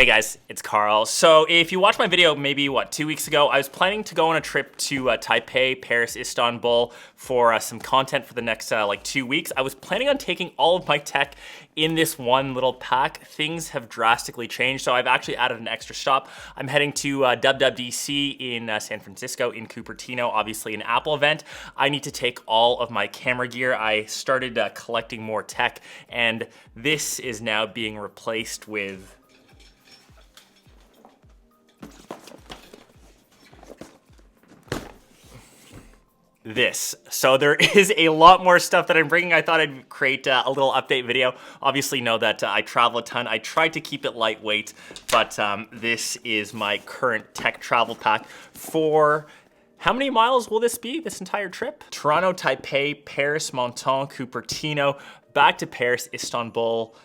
Hey guys, it's Karl. So if you watched my video maybe, 2 weeks ago, I was planning to go on a trip to Taipei, Paris, Istanbul for some content for the next 2 weeks. I was planning on taking all of my tech in this one little pack. Things have drastically changed, so I've actually added an extra stop. I'm heading to WWDC in San Francisco, in Cupertino, obviously an Apple event. I need to take all of my camera gear. I started collecting more tech, and this is now being replaced with this. So there is a lot more stuff that I'm bringing. I thought I'd create a little update video. Obviously know that I travel a ton. I tried to keep it lightweight, but this is my current tech travel pack for how many miles will this be, this entire trip? Toronto, Taipei, Paris, Menton, Cupertino, back to Paris, Istanbul,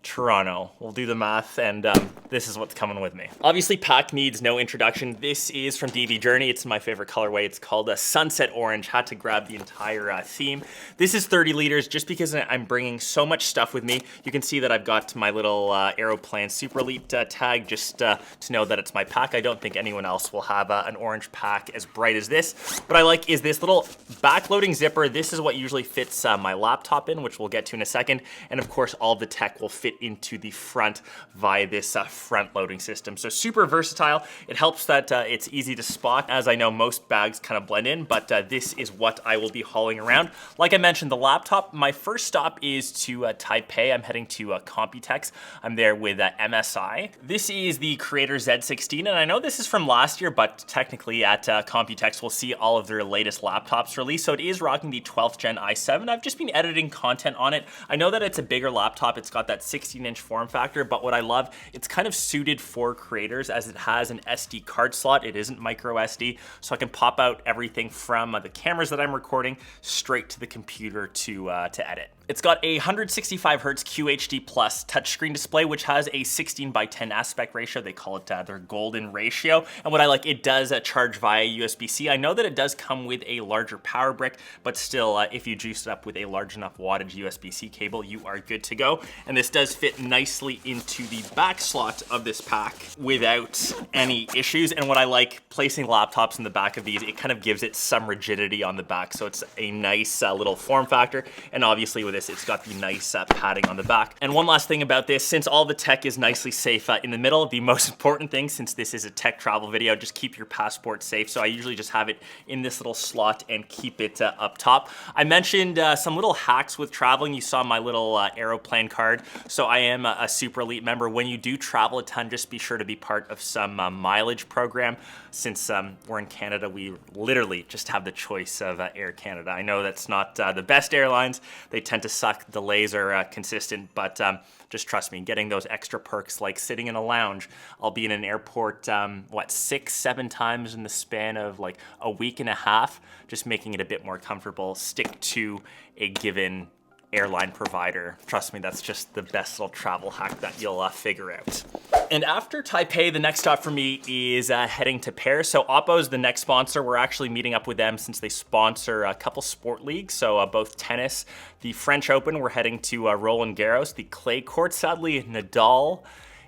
Toronto. We'll do the math, and this is what's coming with me. Obviously, pack needs no introduction. This is from DV Journey. It's my favorite colorway. It's called a Sunset Orange. Had to grab the entire theme. This is 30 liters just because I'm bringing so much stuff with me. You can see that I've got my little Aeroplan Super Elite tag just to know that it's my pack. I don't think anyone else will have an orange pack as bright as this. What I like is this little backloading zipper. This is what usually fits my laptop in, which we'll get to in a second. And of course, all the tech will fit into the front via this front loading system. So super versatile. It helps that it's easy to spot. As I know, most bags kind of blend in, but this is what I will be hauling around. Like I mentioned, the laptop, my first stop is to Taipei. I'm heading to Computex. I'm there with MSI. This is the Creator Z16, and I know this is from last year, but technically at Computex, we'll see all of their latest laptops released. So it is rocking the 12th gen i7. I've just been editing content on it. I know that it's a bigger laptop. It's got that 16-inch form factor, but what I love, it's kind of suited for creators as it has an SD card slot. It isn't micro SD, so I can pop out everything from the cameras that I'm recording straight to the computer to edit. It's got a 165 Hz QHD Plus touchscreen display, which has a 16:10 aspect ratio. They call it their golden ratio. And what I like, it does charge via USB-C. I know that it does come with a larger power brick, but still, if you juice it up with a large enough wattage USB-C cable, you are good to go. And this does fit nicely into the back slot of this pack without any issues. And what I like, placing laptops in the back of these, it kind of gives it some rigidity on the back. So it's a nice little form factor. And obviously with this, it's got the nice padding on the back. And one last thing about this, since all the tech is nicely safe in the middle, the most important thing, since this is a tech travel video, just keep your passport safe. So I usually just have it in this little slot and keep it up top. I mentioned some little hacks with traveling. You saw my little Aeroplan card. So I am a Super Elite member. When you do travel a ton, just be sure to be part of some mileage program. Since we're in Canada, we literally just have the choice of Air Canada. I know that's not the best airlines. They tend to suck. Delays are consistent, but just trust me, getting those extra perks like sitting in a lounge. I'll be in an airport, 6-7 times in the span of like a week and a half, just making it a bit more comfortable. Stick to a given airline provider. Trust me, that's just the best little travel hack that you'll figure out. And after Taipei, the next stop for me is heading to Paris. So Oppo is the next sponsor. We're actually meeting up with them since they sponsor a couple sport leagues. So both tennis, the French Open, we're heading to Roland Garros, the clay court. Sadly, Nadal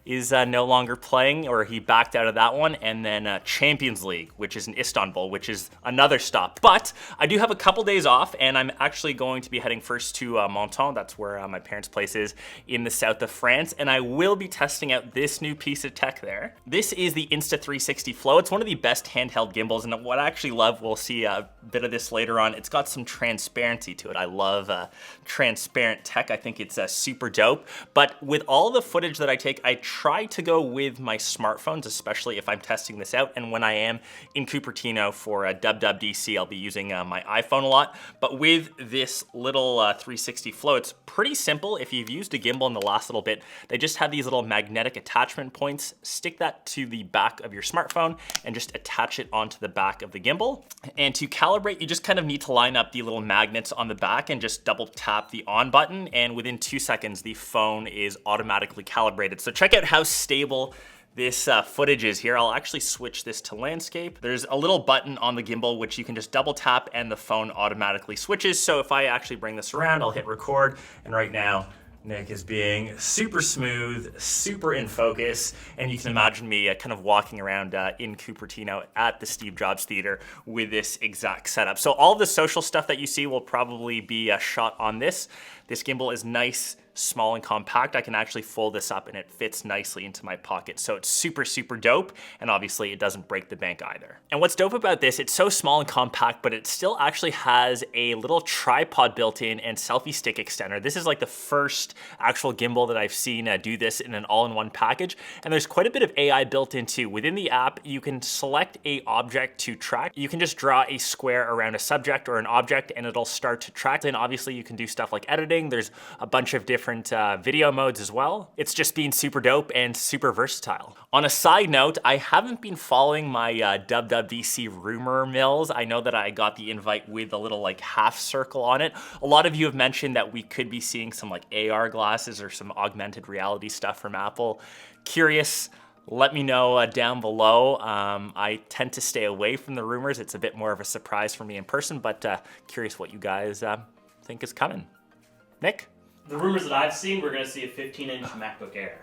is no longer playing, or he backed out of that one, and then Champions League, which is in Istanbul, which is another stop. But I do have a couple days off, and I'm actually going to be heading first to Menton. That's where my parents' place is in the south of France, and I will be testing out this new piece of tech there. This is the Insta360 Flow. It's one of the best handheld gimbals, and what I actually love, we'll see a bit of this later on, it's got some transparency to it. I love transparent tech. I think it's super dope. But with all the footage that I take, I try to go with my smartphones, especially if I'm testing this out. And when I am in Cupertino for WWDC, I'll be using my iPhone a lot. But with this little 360 Flow, it's pretty simple. If you've used a gimbal in the last little bit, they just have these little magnetic attachment points. Stick that to the back of your smartphone and just attach it onto the back of the gimbal. And to calibrate, you just kind of need to line up the little magnets on the back and just double tap the on button. And within 2 seconds, the phone is automatically calibrated. So check out how stable this footage is here. I'll actually switch this to landscape. There's a little button on the gimbal which you can just double tap and the phone automatically switches. So if I actually bring this around, I'll hit record, and right now Nick is being super smooth, super in focus, and you can imagine me kind of walking around in Cupertino at the Steve Jobs Theater with this exact setup. So all of the social stuff that you see will probably be shot on this. This gimbal is nice, small, and compact. I can actually fold this up and it fits nicely into my pocket. So it's super, super dope. And obviously it doesn't break the bank either. And what's dope about this, it's so small and compact, but it still actually has a little tripod built in and selfie stick extender. This is like the first actual gimbal that I've seen do this in an all-in-one package. And there's quite a bit of AI built into. Within the app, you can select a object to track. You can just draw a square around a subject or an object and it'll start to track. Then obviously you can do stuff like editing. There's a bunch of different video modes as well. It's just been super dope and super versatile. On a side note, I haven't been following my WWDC rumor mills. I know that I got the invite with a little like half circle on it. A lot of you have mentioned that we could be seeing some like AR glasses or some augmented reality stuff from Apple. Curious. Let me know down below. I tend to stay away from the rumors. It's a bit more of a surprise for me in person, but curious what you guys think is coming. Nick? The rumors that I've seen, we're going to see a 15-inch MacBook Air.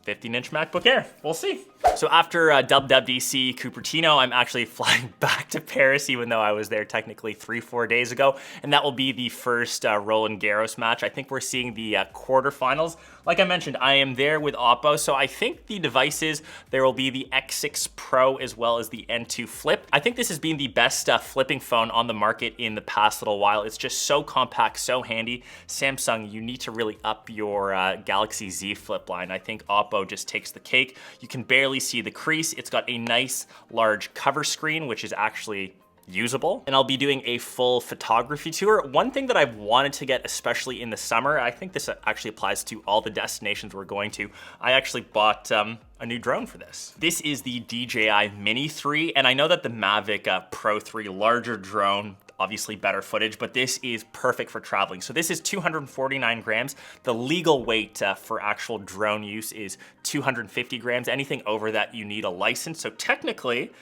15-inch MacBook Air. We'll see. So after WWDC Cupertino, I'm actually flying back to Paris, even though I was there technically 3-4 days ago. And that will be the first Roland Garros match. I think we're seeing the quarterfinals. Like I mentioned, I am there with Oppo. So I think the devices, there will be the X6 Pro as well as the N2 Flip. I think this has been the best flipping phone on the market in the past little while. It's just so compact, so handy. Samsung, you need to really up your Galaxy Z Flip line. I think Oppo just takes the cake. You can barely see the crease. It's got a nice large cover screen, which is actually usable. And I'll be doing a full photography tour. One thing that I've wanted to get, especially in the summer, I think this actually applies to all the destinations we're going to. I actually bought a new drone for this. This is the DJI Mini 3, and I know that the Mavic Pro 3 larger drone, obviously better footage, but this is perfect for traveling. So this is 249 grams. The legal weight for actual drone use is 250 grams. Anything over that, you need a license. So technically,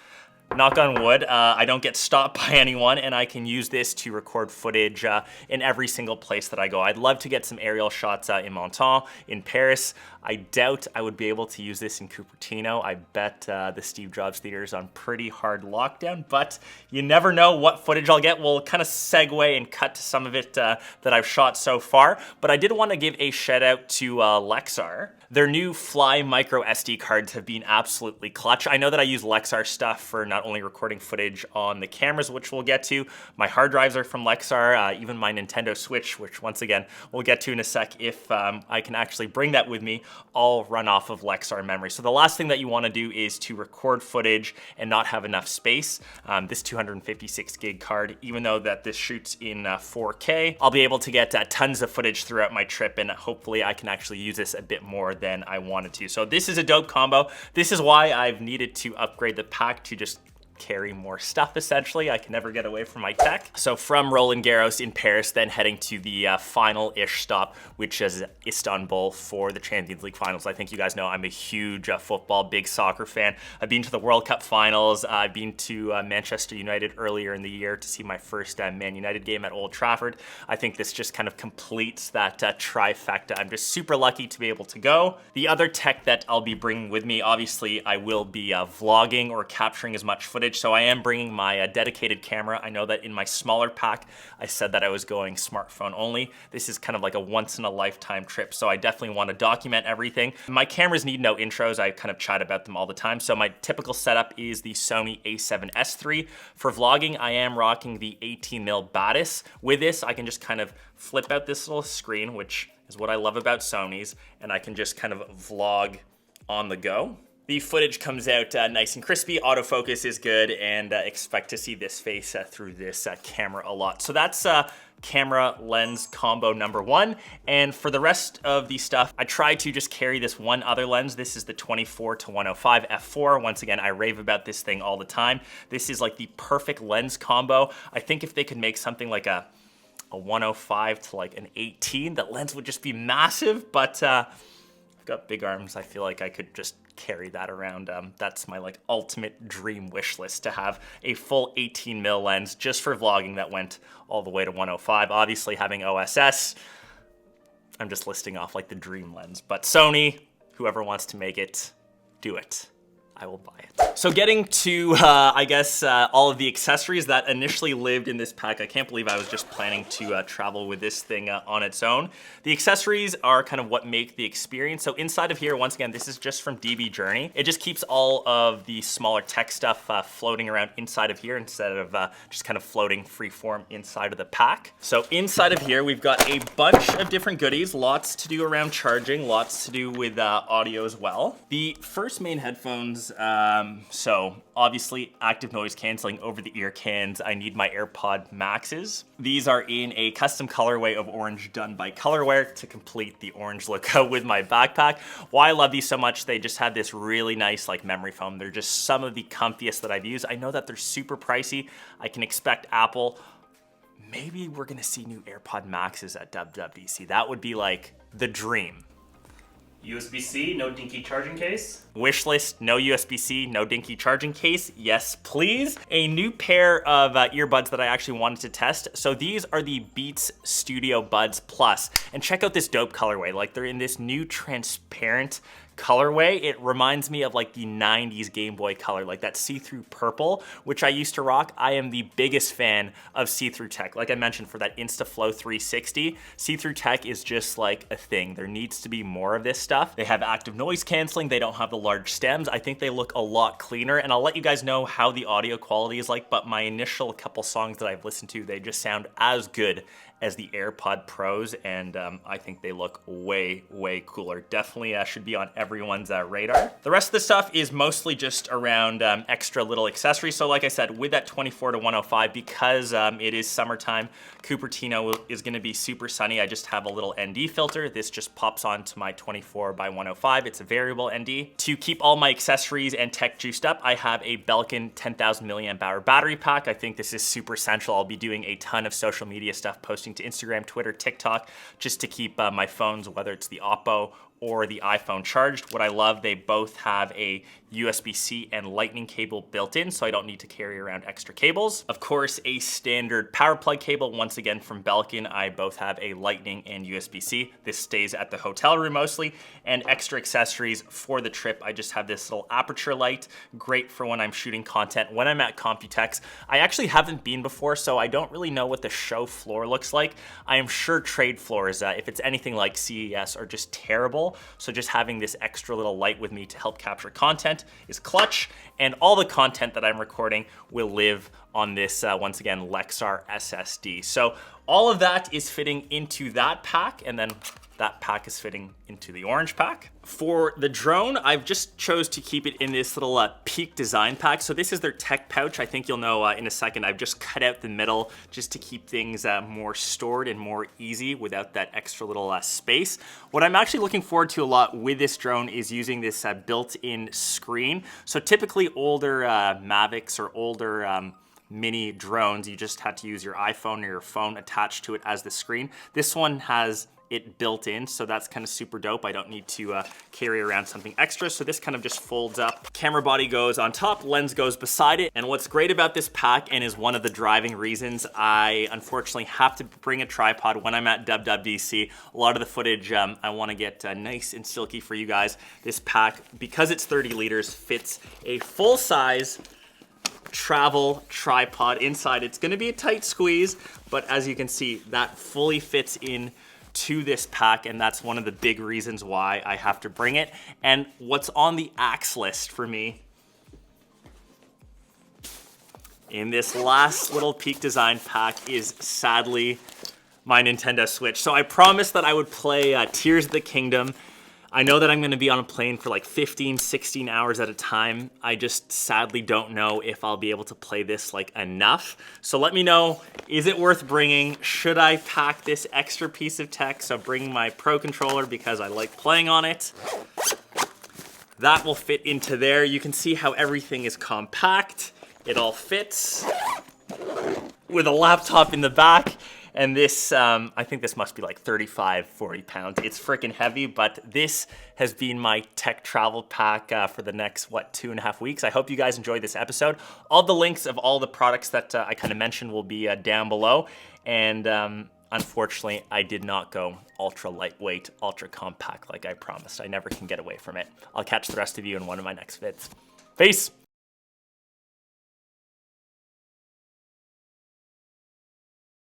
knock on wood, I don't get stopped by anyone, and I can use this to record footage in every single place that I go. I'd love to get some aerial shots in Monton, in Paris. I doubt I would be able to use this in Cupertino. I bet the Steve Jobs Theater is on pretty hard lockdown, but you never know what footage I'll get. We'll kind of segue and cut to some of it that I've shot so far, but I did want to give a shout out to Lexar. Their new Fly micro SD cards have been absolutely clutch. I know that I use Lexar stuff for not only recording footage on the cameras, which we'll get to. My hard drives are from Lexar, even my Nintendo Switch, which once again, we'll get to in a sec if I can actually bring that with me, all run off of Lexar memory. So the last thing that you want to do is to record footage and not have enough space. This 256 gig card, even though that this shoots in 4K, I'll be able to get tons of footage throughout my trip, and hopefully I can actually use this a bit more than I wanted to. So this is a dope combo. This is why I've needed to upgrade the pack to just carry more stuff, essentially. I can never get away from my tech. So from Roland Garros in Paris, then heading to the final-ish stop, which is Istanbul for the Champions League finals. I think you guys know I'm a huge football, big soccer fan. I've been to the World Cup finals. I've been to Manchester United earlier in the year to see my first Man United game at Old Trafford. I think this just kind of completes that trifecta. I'm just super lucky to be able to go. The other tech that I'll be bringing with me, obviously, I will be vlogging or capturing as much footage. So I am bringing my dedicated camera. I know that in my smaller pack, I said that I was going smartphone only. This is kind of like a once in a lifetime trip. So I definitely want to document everything. My cameras need no intros. I kind of chat about them all the time. So my typical setup is the Sony a7S III. For vlogging, I am rocking the 18mm Batis. With this, I can just kind of flip out this little screen, which is what I love about Sony's, and I can just kind of vlog on the go. The footage comes out nice and crispy, autofocus is good, and expect to see this face through this camera a lot. So that's camera lens combo number 1. And for the rest of the stuff, I try to just carry this one other lens. This is the 24-105 f4. Once again, I rave about this thing all the time. This is like the perfect lens combo. I think if they could make something like a 105 to like an 18, that lens would just be massive, but I've got big arms. I feel like I could just carry that around. That's my like ultimate dream wish list, to have a full 18mm lens just for vlogging that went all the way to 105. Obviously having OSS, I'm just listing off like the dream lens, but Sony, whoever wants to make it, do it. I will buy it. So getting to, I guess, all of the accessories that initially lived in this pack. I can't believe I was just planning to travel with this thing on its own. The accessories are kind of what make the experience. So inside of here, once again, this is just from DB Journey. It just keeps all of the smaller tech stuff floating around inside of here instead of just kind of floating free form inside of the pack. So inside of here, we've got a bunch of different goodies, lots to do around charging, lots to do with audio as well. The first main headphones, so obviously active noise canceling over the ear cans. I need my AirPod Maxes. These are in a custom colorway of orange done by Colorware to complete the orange look with my backpack. Why I love these so much, they just have this really nice like memory foam. They're just some of the comfiest that I've used. I know that they're super pricey. I can expect Apple. Maybe we're gonna see new AirPod Maxes at WWDC. That would be like the dream. USB-C, no dinky charging case. Wish list, no USB-C, no dinky charging case. Yes, please. A new pair of earbuds that I actually wanted to test. So these are the Beats Studio Buds Plus. And check out this dope colorway. Like they're in this new transparent colorway. It reminds me of like the 90s Game Boy Color, like that see-through purple, which I used to rock. I am the biggest fan of see-through tech. Like I mentioned, for that Insta360 Flow 360, see-through tech is just like a thing. There needs to be more of this stuff. They have active noise canceling. They don't have the large stems. I think they look a lot cleaner, and I'll let you guys know how the audio quality is like, but my initial couple songs that I've listened to, they just sound as good as the AirPod Pros, and I think they look way, way cooler. Definitely should be on everyone's radar. The rest of the stuff is mostly just around extra little accessories. So like I said, with that 24 to 105, because it is summertime, Cupertino is gonna be super sunny. I just have a little ND filter. This just pops onto my 24 by 105. It's a variable ND. To keep all my accessories and tech juiced up, I have a Belkin 10,000 milliamp hour battery pack. I think this is super essential. I'll be doing a ton of social media stuff, posting to Instagram, Twitter, TikTok, just to keep my phones, whether it's the Oppo or the iPhone, charged. What I love, they both have a USB-C and lightning cable built in, so I don't need to carry around extra cables. Of course, a standard power plug cable, once again from Belkin. I both have a lightning and USB-C. This stays at the hotel room mostly, and extra accessories for the trip. I just have this little aperture light, great for when I'm shooting content, when I'm at Computex. I actually haven't been before, so I don't really know what the show floor looks like. I am sure trade floors, if it's anything like CES, are just terrible. So just having this extra little light with me to help capture content is clutch, and all the content that I'm recording will live on this, once again, Lexar SSD. So all of that is fitting into that pack, and then that pack is fitting into the orange pack. For the drone, I've just chose to keep it in this little Peak design pack. So this is their tech pouch. I think you'll know in a second. I've just cut out the middle just to keep things more stored and more easy without that extra little space. What I'm actually looking forward to a lot with this drone is using this built-in screen. So typically older Mavics or older mini drones, you just had to use your iPhone or your phone attached to it as the screen. This one has it built in, so that's kind of super dope. I don't need to carry around something extra, so this kind of just folds up. Camera body goes on top, lens goes beside it, and what's great about this pack, and is one of the driving reasons I unfortunately have to bring a tripod when I'm at WWDC. A lot of the footage I want to get nice and silky for you guys. This pack, because it's 30 liters, fits a full-size travel tripod inside. It's gonna be a tight squeeze, but as you can see, that fully fits in to this pack, and that's one of the big reasons why I have to bring it. And what's on the axe list for me in this last little Peak design pack is sadly my Nintendo Switch. So I promised that I would play Tears of the Kingdom. I know that I'm gonna be on a plane for like 15, 16 hours at a time. I just sadly don't know if I'll be able to play this like enough. So let me know, is it worth bringing? Should I pack this extra piece of tech? So bring my Pro controller because I like playing on it. That will fit into there. You can see how everything is compact. It all fits with a laptop in the back. And this, I think this must be like 35, 40 pounds. It's freaking heavy, but this has been my tech travel pack for the next, 2.5 weeks. I hope you guys enjoyed this episode. All the links of all the products that I kind of mentioned will be down below. And unfortunately, I did not go ultra lightweight, ultra compact like I promised. I never can get away from it. I'll catch the rest of you in one of my next vids. Peace.